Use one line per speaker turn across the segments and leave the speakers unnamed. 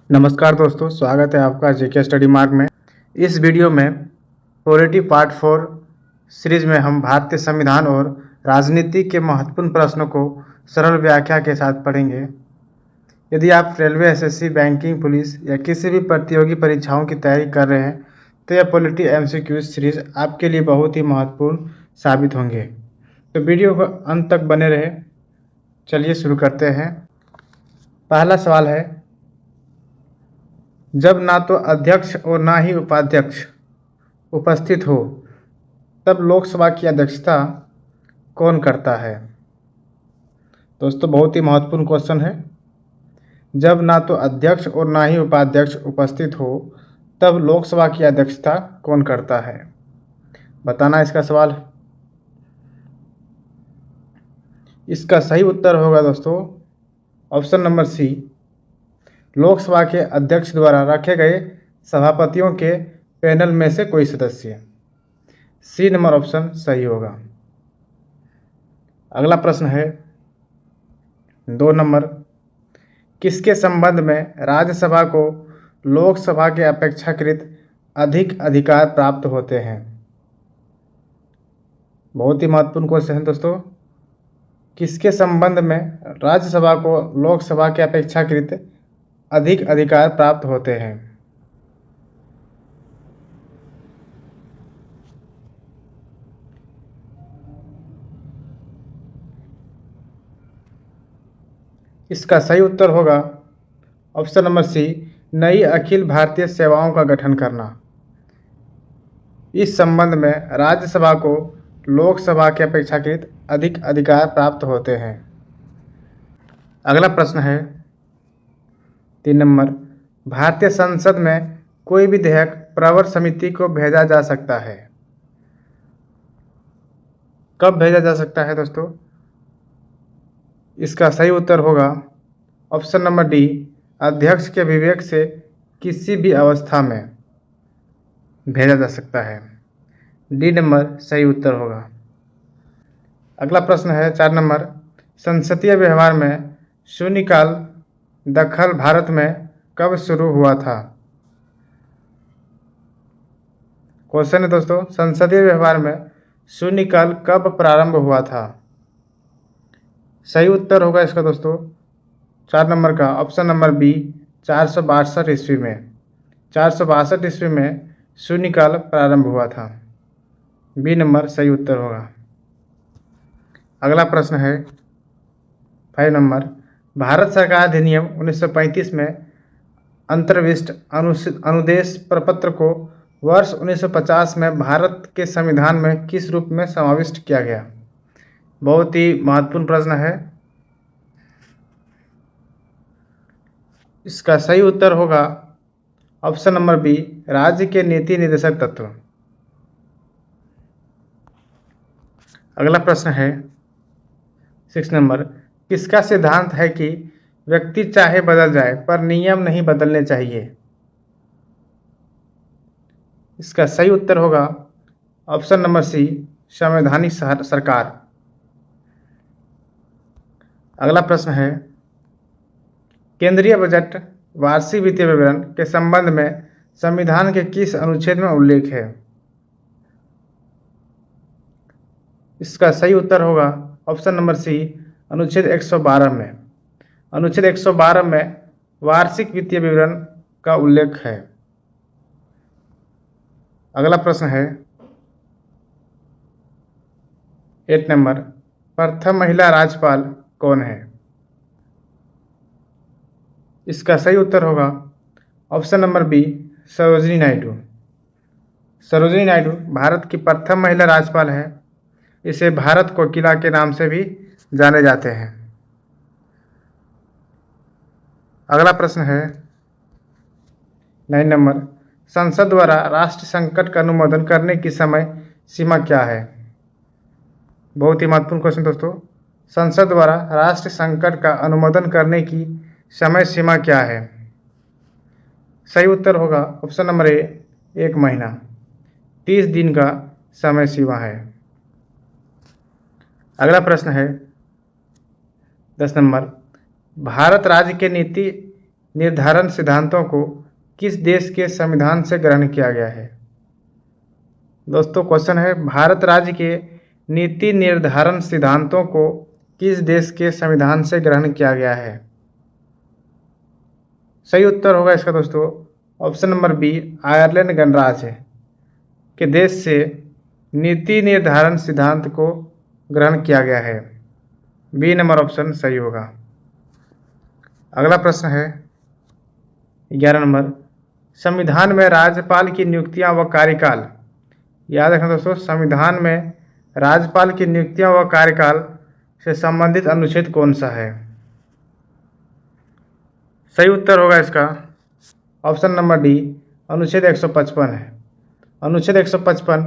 नमस्कार दोस्तों, स्वागत है आपका जेके स्टडी मार्क में। इस वीडियो में पॉलिटी पार्ट 4 सीरीज में हम भारतीय संविधान और राजनीति के महत्वपूर्ण प्रश्नों को सरल व्याख्या के साथ पढ़ेंगे। यदि आप रेलवे, एसएससी, बैंकिंग, पुलिस या किसी भी प्रतियोगी परीक्षाओं की तैयारी कर रहे हैं तो यह पॉलिटी एमसीक्यू सीरीज आपके लिए बहुत ही महत्वपूर्ण साबित होंगे। तो वीडियो को अंत तक बने रहे। चलिए शुरू करते हैं। पहला सवाल है, जब ना तो अध्यक्ष और ना ही उपाध्यक्ष उपस्थित हो तब लोकसभा की अध्यक्षता कौन करता है? दोस्तों, बहुत ही महत्वपूर्ण क्वेश्चन है। जब ना तो अध्यक्ष और ना ही उपाध्यक्ष उपस्थित हो तब लोकसभा की अध्यक्षता कौन करता है? बताना इसका सवाल। इसका सही उत्तर होगा दोस्तों ऑप्शन नंबर सी, लोकसभा के अध्यक्ष द्वारा रखे गए सभापतियों के पैनल में से कोई सदस्य। सी नंबर ऑप्शन सही होगा। अगला प्रश्न है 2 नंबर, किसके संबंध में राज्यसभा को लोकसभा के अपेक्षाकृत अधिक अधिकार प्राप्त होते हैं? बहुत ही महत्वपूर्ण क्वेश्चन है दोस्तों। किसके संबंध में राज्यसभा को लोकसभा के अपेक्षाकृत अधिक अधिकार प्राप्त होते हैं? इसका सही उत्तर होगा ऑप्शन नंबर सी, नई अखिल भारतीय सेवाओं का गठन करना। इस संबंध में राज्यसभा को लोकसभा के अपेक्षाकृत अधिक अधिकार प्राप्त होते हैं। अगला प्रश्न है 3 नंबर, भारतीय संसद में कोई विधेयक प्रवर समिति को भेजा जा सकता है। कब भेजा जा सकता है दोस्तों? इसका सही उत्तर होगा ऑप्शन नंबर डी, अध्यक्ष के विवेक से किसी भी अवस्था में भेजा जा सकता है। डी नंबर सही उत्तर होगा। अगला प्रश्न है 4 नंबर, संसदीय व्यवहार में शून्यकाल दखल भारत में कब शुरू हुआ था? क्वेश्चन है दोस्तों, संसदीय व्यवहार में शून्यकाल कब प्रारंभ हुआ था? सही उत्तर होगा इसका दोस्तों 4 नंबर का ऑप्शन नंबर बी, 462 ईस्वी में। 462 ईस्वी में शून्यकाल प्रारंभ हुआ था। बी नंबर सही उत्तर होगा। अगला प्रश्न है 5 नंबर, भारत सरकार अधिनियम 1935 में अंतर्विष्ट अनुदेश प्रपत्र को वर्ष 1950 में भारत के संविधान में किस रूप में समाविष्ट किया गया? बहुत ही महत्वपूर्ण प्रश्न है। इसका सही उत्तर होगा ऑप्शन नंबर बी, राज्य के नीति निर्देशक तत्व। अगला प्रश्न है 6 नंबर, किसका सिद्धांत है कि व्यक्ति चाहे बदल जाए पर नियम नहीं बदलने चाहिए? इसका सही उत्तर होगा ऑप्शन नंबर सी, संवैधानिक सरकार। अगला प्रश्न है, केंद्रीय बजट वार्षिक वित्तीय विवरण के संबंध में संविधान के किस अनुच्छेद में उल्लेख है? इसका सही उत्तर होगा ऑप्शन नंबर सी, अनुच्छेद 112 में। अनुच्छेद 112 में वार्षिक वित्तीय विवरण का उल्लेख है। अगला प्रश्न है 8 नंबर, प्रथम महिला राज्यपाल कौन है? इसका सही उत्तर होगा option number B, Sarojini Naidu. Sarojini Naidu Bharat की प्रथम महिला राज्यपाल है। इसे भारत कोकिला के नाम से भी जाने जाते हैं। अगला प्रश्न है 9 नंबर, संसद द्वारा राष्ट्र संकट का अनुमोदन करने की समय सीमा क्या है? बहुत ही महत्वपूर्ण क्वेश्चन दोस्तों। संसद द्वारा राष्ट्र संकट का अनुमोदन करने की समय सीमा क्या है? सही उत्तर होगा ऑप्शन नंबर ए, 1 महीना। 30 दिन का समय सीमा है। अगला प्रश्न है 10 नंबर, भारत राज्य के नीति निर्धारण सिद्धांतों को किस देश के संविधान से ग्रहण किया गया है? दोस्तों क्वेश्चन है, भारत राज्य के नीति निर्धारण सिद्धांतों को किस देश के संविधान से ग्रहण किया गया है? सही उत्तर होगा इसका दोस्तों ऑप्शन नंबर बी, आयरलैंड गणराज्य के देश से नीति निर्धारण सिद्धांत को ग्रहण किया गया है। बी नंबर ऑप्शन सही होगा। अगला प्रश्न है 11 नंबर, संविधान में राज्यपाल की नियुक्तियां व कार्यकाल, याद रखना दोस्तों, संविधान में राज्यपाल की नियुक्तियां व कार्यकाल से संबंधित अनुच्छेद कौन सा है? सही उत्तर होगा इसका ऑप्शन नंबर डी, अनुच्छेद 155 है। अनुच्छेद 155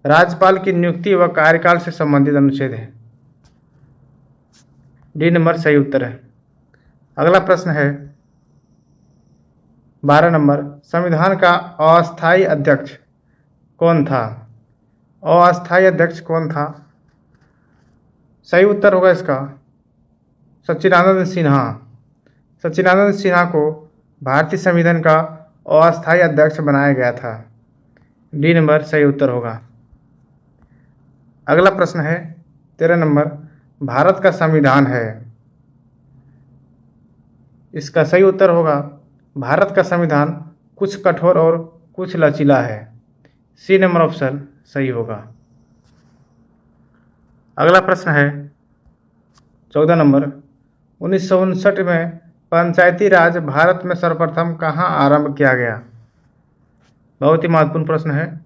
राज्यपाल की नियुक्ति व कार्यकाल से संबंधित अनुच्छेद है। डी नंबर सही उत्तर है। अगला प्रश्न है 12 नंबर, संविधान का अस्थायी अध्यक्ष कौन था? अस्थायी अध्यक्ष कौन था? सही उत्तर होगा इसका सच्चिदानंद सिन्हा। सच्चिदानंद सिन्हा को भारतीय संविधान का अस्थायी अध्यक्ष बनाया गया था। डी नंबर सही उत्तर होगा। अगला प्रश्न है 13 नंबर, भारत का संविधान है, इसका सही उत्तर होगा भारत का संविधान कुछ कठोर और कुछ लचीला है। सी नंबर ऑप्शन सही होगा। अगला प्रश्न है 14 नंबर, 1959 में पंचायती राज भारत में सर्वप्रथम कहाँ आरंभ किया गया? बहुत ही महत्वपूर्ण प्रश्न है।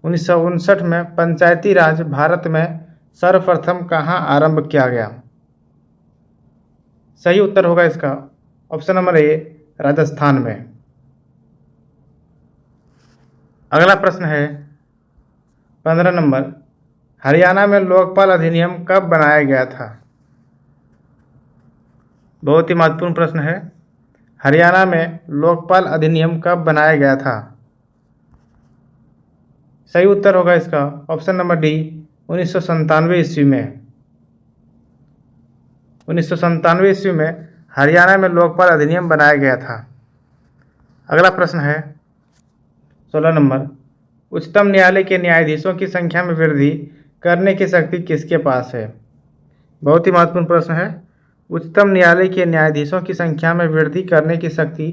1959 में पंचायती राज भारत में सर्वप्रथम कहाँ आरंभ किया गया? सही उत्तर होगा इसका ऑप्शन नंबर ए, राजस्थान में। अगला प्रश्न है 15 नंबर, हरियाणा में लोकपाल अधिनियम कब बनाया गया था? बहुत ही महत्वपूर्ण प्रश्न है। हरियाणा में लोकपाल अधिनियम कब बनाया गया था? सही उत्तर होगा इसका ऑप्शन नंबर डी, 1997 ईस्वी में। 1997 ईस्वी में हरियाणा में लोकपाल अधिनियम बनाया गया था। अगला प्रश्न है 16 नंबर, उच्चतम न्यायालय के न्यायाधीशों की संख्या में वृद्धि करने की शक्ति किसके पास है? बहुत ही महत्वपूर्ण प्रश्न है। उच्चतम न्यायालय के न्यायाधीशों की संख्या में वृद्धि करने की शक्ति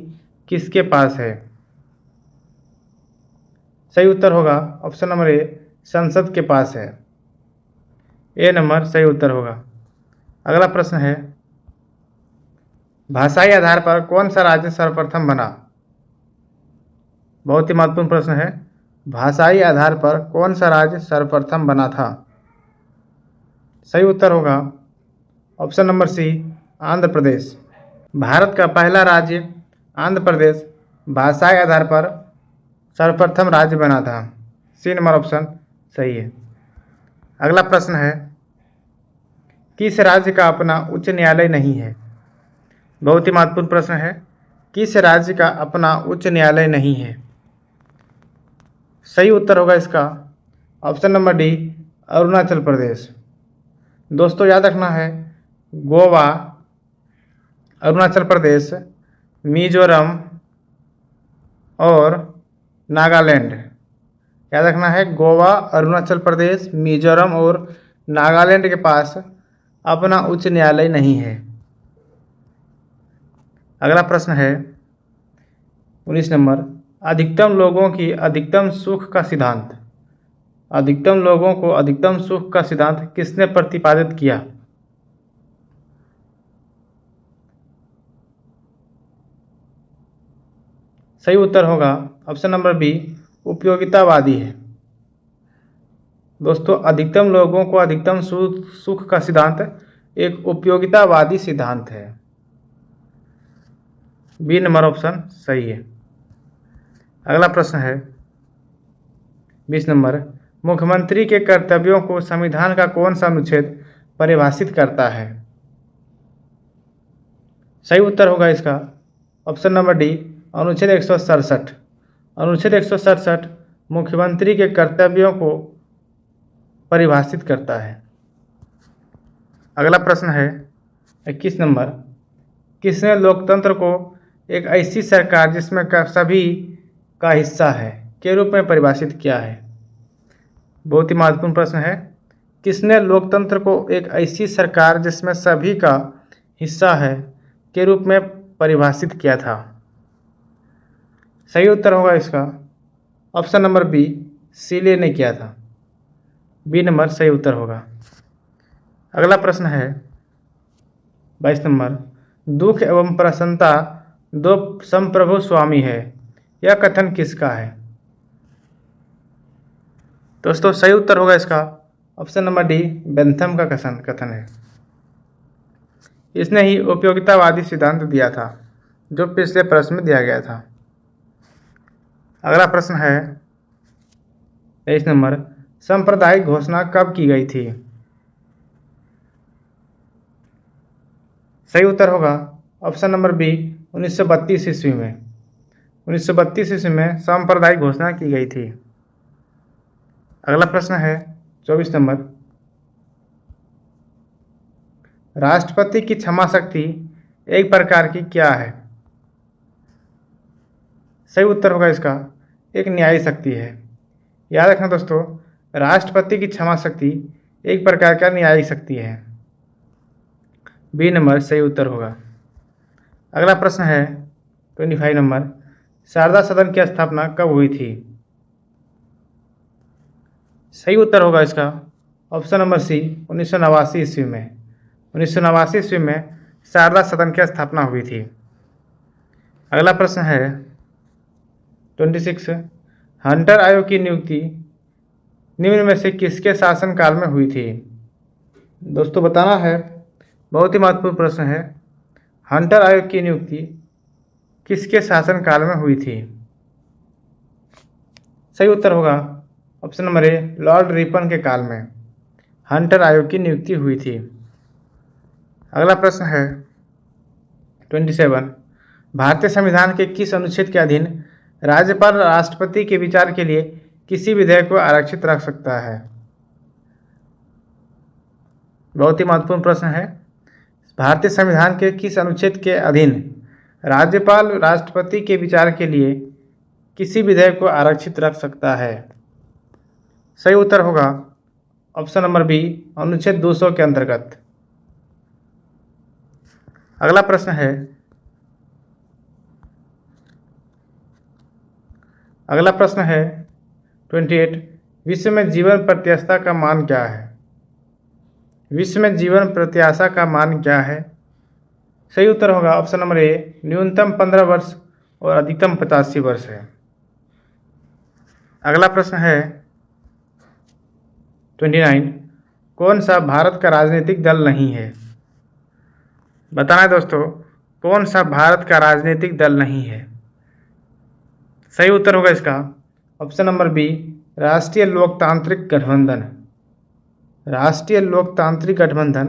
किसके पास है? सही उत्तर होगा ऑप्शन नंबर ए, संसद के पास है। ए नंबर सही उत्तर होगा। अगला प्रश्न है, भाषाई आधार पर कौन सा राज्य सर्वप्रथम बना? बहुत ही महत्वपूर्ण प्रश्न है। भाषाई आधार पर कौन सा राज्य सर्वप्रथम बना था? सही उत्तर होगा option number C, Andhra Pradesh. Bharat का पहला राज्य आंध्र प्रदेश भाषाई आधार पर सर्वप्रथम राज्य बना था। सी नंबर ऑप्शन सही है। अगला प्रश्न है, किस राज्य का अपना उच्च न्यायालय नहीं है? बहुत ही महत्वपूर्ण प्रश्न है। किस राज्य का अपना उच्च न्यायालय नहीं है? सही उत्तर होगा इसका option number D, Arunachal Pradesh. दोस्तों याद रखना है, गोवा, अरुणाचल प्रदेश, मिजोरम और नागालैंड, याद रखना है गोवा, अरुणाचल प्रदेश, मिजोरम और नागालैंड के पास अपना उच्च न्यायालय नहीं है। अगला प्रश्न है 19 नंबर, अधिकतम लोगों की अधिकतम सुख का सिद्धांत, अधिकतम लोगों को अधिकतम सुख का सिद्धांत किसने प्रतिपादित किया? सही उत्तर होगा ऑप्शन नंबर बी, उपयोगितावादी है। दोस्तों अधिकतम लोगों को अधिकतम सुख का सिद्धांत एक उपयोगितावादी सिद्धांत है। बी नंबर ऑप्शन सही है। अगला प्रश्न है 20 नंबर, मुख्यमंत्री के कर्तव्यों को संविधान का कौन सा अनुच्छेद परिभाषित करता है? सही उत्तर होगा इसका ऑप्शन नंबर डी, अनुच्छेद 167। अनुच्छेद 167 मुख्यमंत्री के कर्तव्यों को परिभाषित करता है। अगला प्रश्न है 21 नंबर, किसने लोकतंत्र को एक ऐसी सरकार जिसमें सभी का हिस्सा है के रूप में परिभाषित किया है? बहुत ही महत्वपूर्ण प्रश्न है। किसने लोकतंत्र को एक ऐसी सरकार जिसमें सभी का हिस्सा है के रूप में परिभाषित किया था? सही उत्तर होगा इसका ऑप्शन नंबर बी, सीले ने किया था। बी नंबर सही उत्तर होगा। अगला प्रश्न है 22 नंबर, दुख एवं प्रसन्नता दो संप्रभु स्वामी है, यह कथन किसका है? दोस्तों सही उत्तर होगा इसका ऑप्शन नंबर डी, बेंथम का कथन है। इसने ही उपयोगितावादी सिद्धांत दिया था जो पिछले प्रश्न में दिया गया था। अगला प्रश्न है 23 नंबर, सांप्रदायिक घोषणा कब की गई थी? सही उत्तर होगा ऑप्शन नंबर बी, 1932 ईस्वी में। 1932 ईस्वी में सांप्रदायिक घोषणा की गई थी। अगला प्रश्न है 24 नंबर, राष्ट्रपति की क्षमा शक्ति एक प्रकार की क्या है? सही उत्तर होगा इसका एक न्यायिक शक्ति है। याद रखना दोस्तों, राष्ट्रपति की क्षमा शक्ति एक प्रकार का न्यायिक शक्ति है। बी नंबर सही उत्तर होगा। अगला प्रश्न है 25 नंबर, शारदा सदन की स्थापना कब हुई थी? सही उत्तर होगा इसका ऑप्शन नंबर सी, 1989 ईस्वी में। 1989 ईस्वी में शारदा सदन की स्थापना हुई थी। अगला प्रश्न है 26, हंटर आयोग की नियुक्ति निम्न में से किसके शासनकाल में हुई थी? दोस्तों बताना है, बहुत ही महत्वपूर्ण प्रश्न है। हंटर आयोग की नियुक्ति किसके शासनकाल में हुई थी? सही उत्तर होगा option number A, Lord Ripon के काल में हंटर आयोग की नियुक्ति हुई थी। अगला प्रश्न है 27, भारतीय संविधान के किस अनुच्छेद के अधीन राज्यपाल राष्ट्रपति के विचार के लिए किसी विधेयक को आरक्षित रख सकता है? बहुत ही महत्वपूर्ण प्रश्न है। भारतीय संविधान के किस अनुच्छेद के अधीन राज्यपाल राष्ट्रपति के विचार के लिए किसी विधेयक को आरक्षित रख सकता है? सही उत्तर होगा ऑप्शन नंबर बी, अनुच्छेद 200 के अंतर्गत। अगला प्रश्न है 28, विश्व में जीवन प्रत्याशा का मान क्या है? विश्व में जीवन प्रत्याशा का मान क्या है? सही उत्तर होगा ऑप्शन नंबर ए, न्यूनतम 15 वर्ष और अधिकतम 85 वर्ष है। अगला प्रश्न है 29, कौन सा भारत का राजनीतिक दल नहीं है? बताना है दोस्तों, कौन सा भारत का राजनीतिक दल नहीं है? सही उत्तर होगा इसका ऑप्शन नंबर बी, राष्ट्रीय लोकतांत्रिक गठबंधन। राष्ट्रीय लोकतांत्रिक गठबंधन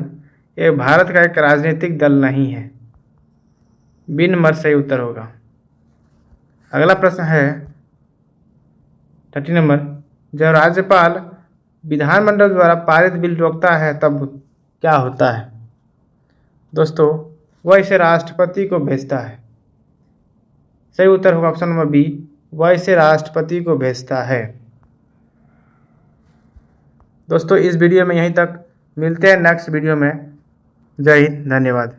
ये भारत का एक राजनीतिक दल नहीं है। बी नंबर सही उत्तर होगा। अगला प्रश्न है 30 नंबर, जब राज्यपाल विधानमंडल द्वारा पारित बिल रोकता है तब क्या होता है? दोस्तों वह इसे राष्ट्रपति को भेजता है। सही उत्तर होगा ऑप्शन नंबर बी, वह इसे राष्ट्रपति को भेजता है। दोस्तों इस वीडियो में यहीं तक, मिलते हैं नेक्स्ट वीडियो में। जय हिंद, धन्यवाद।